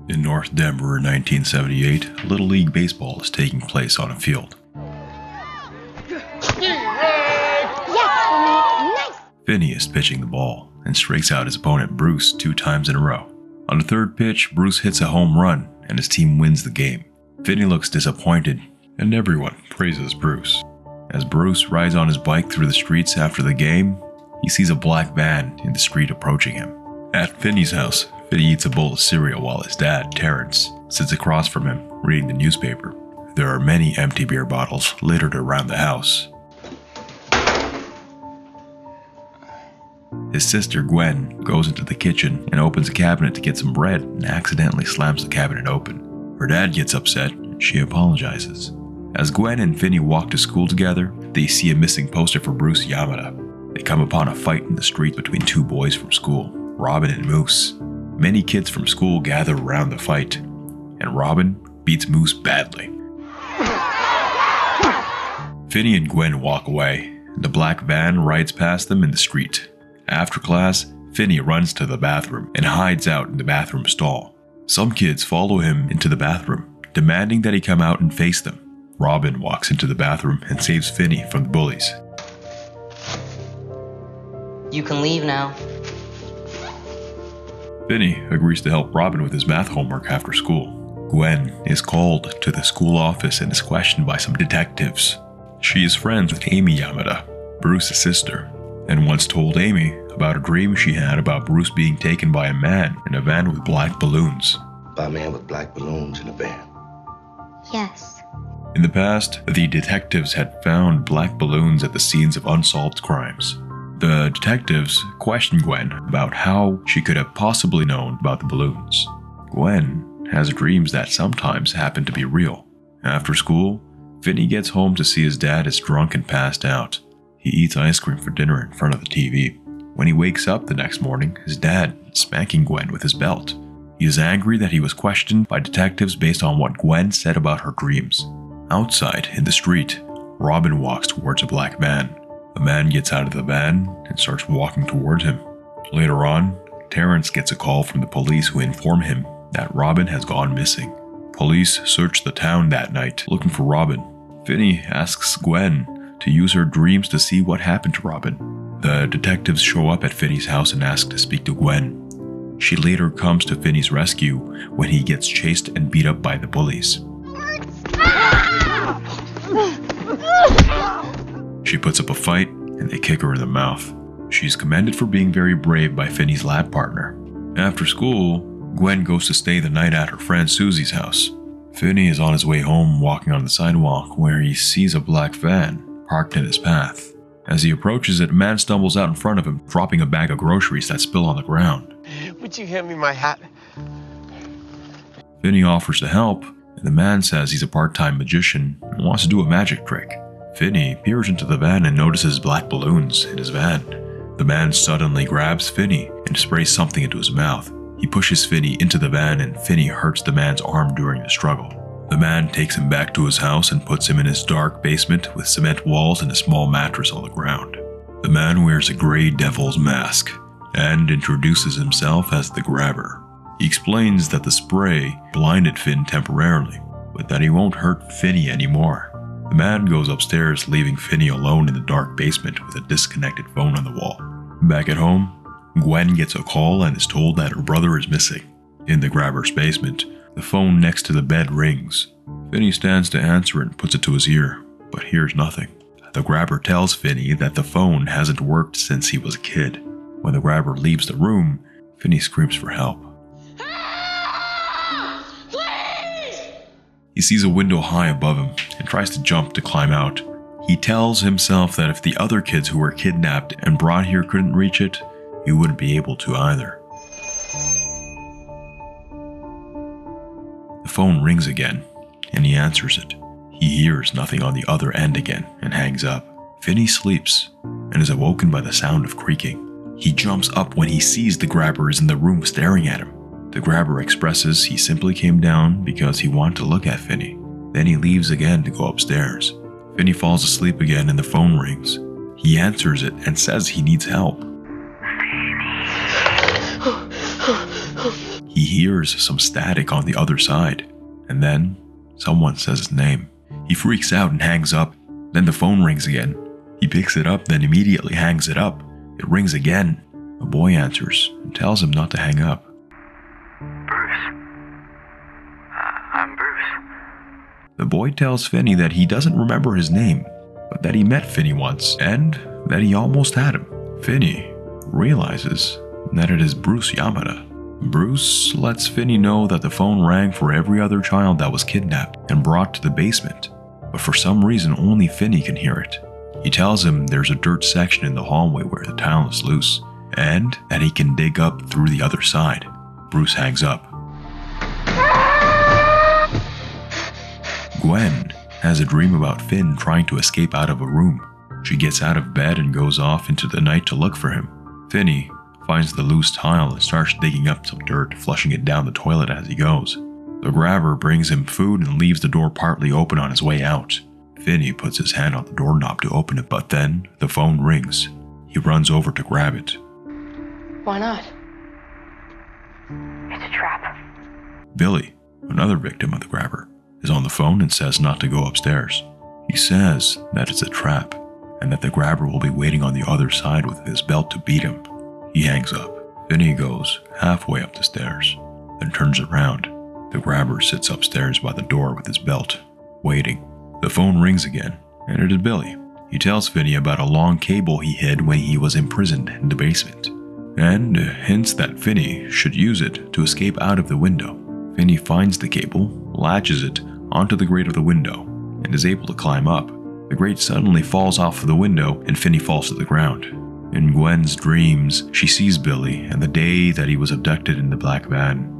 In North Denver in 1978, Little League Baseball is taking place on a field. Finney is pitching the ball and strikes out his opponent Bruce 2 times in a row. On the 3rd pitch, Bruce hits a home run and his team wins the game. Finney looks disappointed and everyone praises Bruce. As Bruce rides on his bike through the streets after the game, he sees a black van in the street approaching him. At Finney's house, Finney eats a bowl of cereal while his dad, Terrence, sits across from him reading the newspaper. There are many empty beer bottles littered around the house. His sister Gwen goes into the kitchen and opens a cabinet to get some bread and accidentally slams the cabinet open. Her dad gets upset and she apologizes. As Gwen and Finney walk to school together, they see a missing poster for Bruce Yamada. They come upon a fight in the street between 2 boys from school, Robin and Moose. Many kids from school gather around the fight, and Robin beats Moose badly. Finney and Gwen walk away, and the black van rides past them in the street. After class, Finney runs to the bathroom and hides out in the bathroom stall. Some kids follow him into the bathroom, demanding that he come out and face them. Robin walks into the bathroom and saves Finney from the bullies. You can leave now. Finney agrees to help Robin with his math homework after school. Gwen is called to the school office and is questioned by some detectives. She is friends with Amy Yamada, Bruce's sister, and once told Amy about a dream she had about Bruce being taken by a man in a van with black balloons. By a man with black balloons in a van? Yes. In the past, the detectives had found black balloons at the scenes of unsolved crimes. The detectives questioned Gwen about how she could have possibly known about the balloons. Gwen has dreams that sometimes happen to be real. After school, Finney gets home to see his dad is drunk and passed out. He eats ice cream for dinner in front of the TV. When he wakes up the next morning, his dad is smacking Gwen with his belt. He is angry that he was questioned by detectives based on what Gwen said about her dreams. Outside, in the street, Robin walks towards a black van. A man gets out of the van and starts walking towards him. Later on, Terrence gets a call from the police who inform him that Robin has gone missing. Police search the town that night looking for Robin. Finney asks Gwen to use her dreams to see what happened to Robin. The detectives show up at Finney's house and ask to speak to Gwen. She later comes to Finney's rescue when he gets chased and beat up by the bullies. She puts up a fight and they kick her in the mouth. She's commended for being very brave by Finney's lab partner. After school, Gwen goes to stay the night at her friend Susie's house. Finney is on his way home walking on the sidewalk where he sees a black van parked in his path. As he approaches it, a man stumbles out in front of him, dropping a bag of groceries that spill on the ground. Would you hand me my hat? Finney offers to help, and the man says he's a part-time magician and wants to do a magic trick. Finney peers into the van and notices black balloons in his van. The man suddenly grabs Finney and sprays something into his mouth. He pushes Finney into the van and Finney hurts the man's arm during the struggle. The man takes him back to his house and puts him in his dark basement with cement walls and a small mattress on the ground. The man wears a gray devil's mask and introduces himself as the Grabber. He explains that the spray blinded Finn temporarily, but that he won't hurt Finney anymore. The man goes upstairs, leaving Finney alone in the dark basement with a disconnected phone on the wall. Back at home, Gwen gets a call and is told that her brother is missing. In the Grabber's basement, the phone next to the bed rings. Finney stands to answer it and puts it to his ear, but hears nothing. The Grabber tells Finney that the phone hasn't worked since he was a kid. When the Grabber leaves the room, Finney screams for help. He sees a window high above him and tries to jump to climb out. He tells himself that if the other kids who were kidnapped and brought here couldn't reach it, he wouldn't be able to either. The phone rings again, and he answers it. He hears nothing on the other end again and hangs up. Finney sleeps and is awoken by the sound of creaking. He jumps up when he sees the Grabber is in the room staring at him. The Grabber expresses he simply came down because he wanted to look at Finney. Then he leaves again to go upstairs. Finney falls asleep again and the phone rings. He answers it and says he needs help. He hears some static on the other side. And then someone says his name. He freaks out and hangs up. Then the phone rings again. He picks it up, then immediately hangs it up. It rings again. A boy answers and tells him not to hang up. Bruce. I'm Bruce. The boy tells Finney that he doesn't remember his name, but that he met Finney once and that he almost had him. Finney realizes that it is Bruce Yamada. Bruce lets Finney know that the phone rang for every other child that was kidnapped and brought to the basement, but for some reason only Finney can hear it. He tells him there's a dirt section in the hallway where the tile is loose, and that he can dig up through the other side. Bruce hangs up. Gwen has a dream about Finn trying to escape out of a room. She gets out of bed and goes off into the night to look for him. Finney finds the loose tile and starts digging up some dirt, flushing it down the toilet as he goes. The grabber brings him food and leaves the door partly open on his way out. Finney puts his hand on the doorknob to open it, but then the phone rings. He runs over to grab it. Why not? It's a trap. Billy, another victim of the grabber, is on the phone and says not to go upstairs. He says that it's a trap and that the grabber will be waiting on the other side with his belt to beat him. He hangs up. Finney goes halfway up the stairs, then turns around. The grabber sits upstairs by the door with his belt, waiting. The phone rings again, and it is Billy. He tells Finney about a long cable he hid when he was imprisoned in the basement, and hints that Finney should use it to escape out of the window. Finney finds the cable, latches it onto the grate of the window, and is able to climb up. The grate suddenly falls off of the window, and Finney falls to the ground. In Gwen's dreams, she sees Billy and the day that he was abducted in the black van.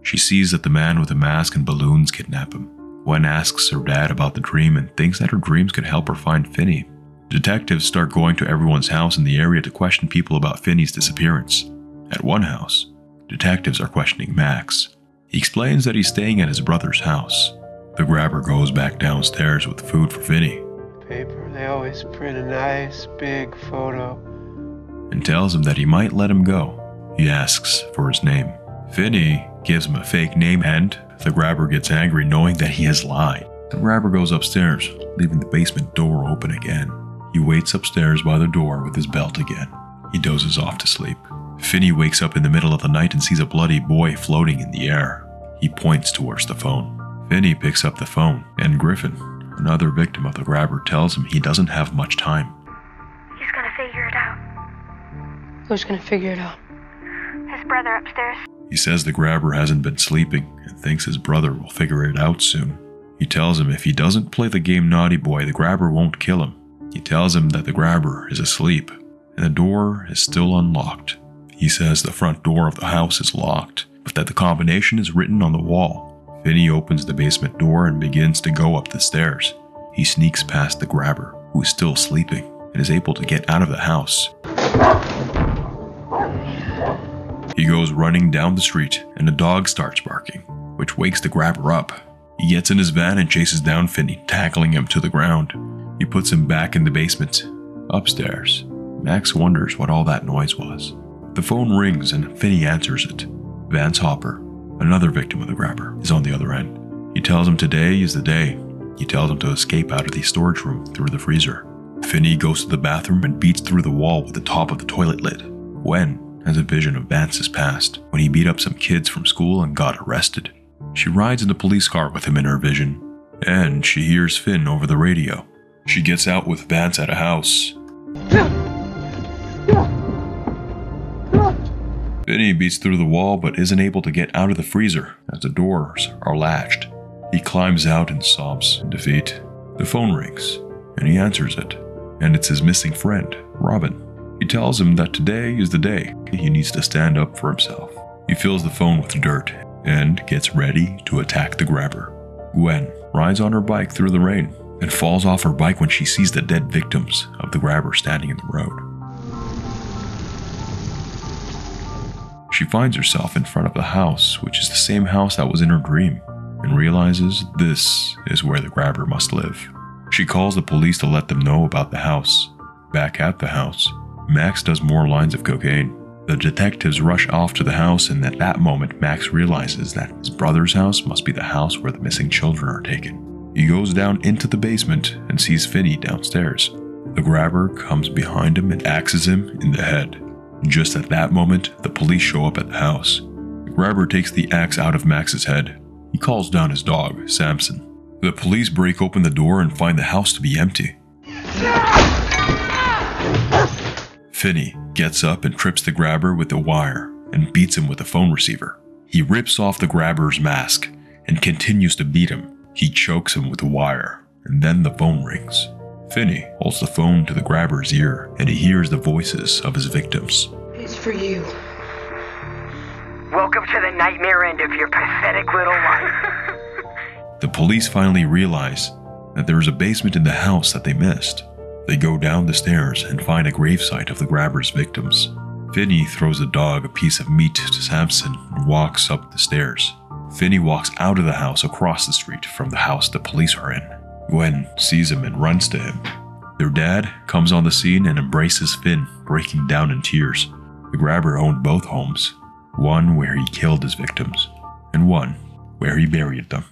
She sees that the man with the mask and balloons kidnapped him. Gwen asks her dad about the dream and thinks that her dreams could help her find Finney. Detectives start going to everyone's house in the area to question people about Finney's disappearance. At one house, detectives are questioning Max. He explains that he's staying at his brother's house. The grabber goes back downstairs with food for Finney Paper, they always print a nice big photo. and tells him that he might let him go. He asks for his name. Finney gives him a fake name and the grabber gets angry knowing that he has lied. The grabber goes upstairs, leaving the basement door open again. He waits upstairs by the door with his belt again. He dozes off to sleep. Finney wakes up in the middle of the night and sees a bloody boy floating in the air. He points towards the phone. Finney picks up the phone, and Griffin, another victim of the grabber, tells him he doesn't have much time. He's gonna figure it out. Who's gonna figure it out? His brother upstairs. He says the grabber hasn't been sleeping and thinks his brother will figure it out soon. He tells him if he doesn't play the game naughty boy, the grabber won't kill him. He tells him that the grabber is asleep and the door is still unlocked. He says the front door of the house is locked, but that the combination is written on the wall. Finney opens the basement door and begins to go up the stairs. He sneaks past the grabber, who is still sleeping, and is able to get out of the house. He goes running down the street, and a dog starts barking, which wakes the grabber up. He gets in his van and chases down Finney, tackling him to the ground. He puts him back in the basement. Upstairs, Max wonders what all that noise was. The phone rings and Finney answers it. Vance Hopper, another victim of the grabber, is on the other end. He tells him today is the day. He tells him to escape out of the storage room through the freezer. Finney goes to the bathroom and beats through the wall with the top of the toilet lid. Gwen has a vision of Vance's past, when he beat up some kids from school and got arrested. She rides in the police car with him in her vision, and she hears Finn over the radio. She gets out with Vance at a house. Finney beats through the wall but isn't able to get out of the freezer as the doors are latched. He climbs out and sobs in defeat. The phone rings, and he answers it, and it's his missing friend, Robin. He tells him that today is the day he needs to stand up for himself. He fills the phone with dirt and gets ready to attack the grabber. Gwen rides on her bike through the rain and falls off her bike when she sees the dead victims of the grabber standing in the road. She finds herself in front of the house, which is the same house that was in her dream, and realizes this is where the grabber must live. She calls the police to let them know about the house. Back at the house, Max does more lines of cocaine. The detectives rush off to the house, and at that moment Max realizes that his brother's house must be the house where the missing children are taken. He goes down into the basement and sees Finney downstairs. The grabber comes behind him and axes him in the head. Just at that moment, the police show up at the house. The grabber takes the axe out of Max's head. He calls down his dog, Samson. The police break open the door and find the house to be empty. Finney gets up and trips the grabber with the wire and beats him with the phone receiver. He rips off the grabber's mask and continues to beat him. He chokes him with the wire, and then the phone rings. Finney holds the phone to the grabber's ear, and he hears the voices of his victims. It's for you. Welcome to the nightmare end of your pathetic little life. The police finally realize that there is a basement in the house that they missed. They go down the stairs and find a gravesite of the grabber's victims. Finney throws the dog a piece of meat to Samson and walks up the stairs. Finney walks out of the house across the street from the house the police are in. Gwen sees him and runs to him. Their dad comes on the scene and embraces Finn, breaking down in tears. The grabber owned both homes, one where he killed his victims, and one where he buried them.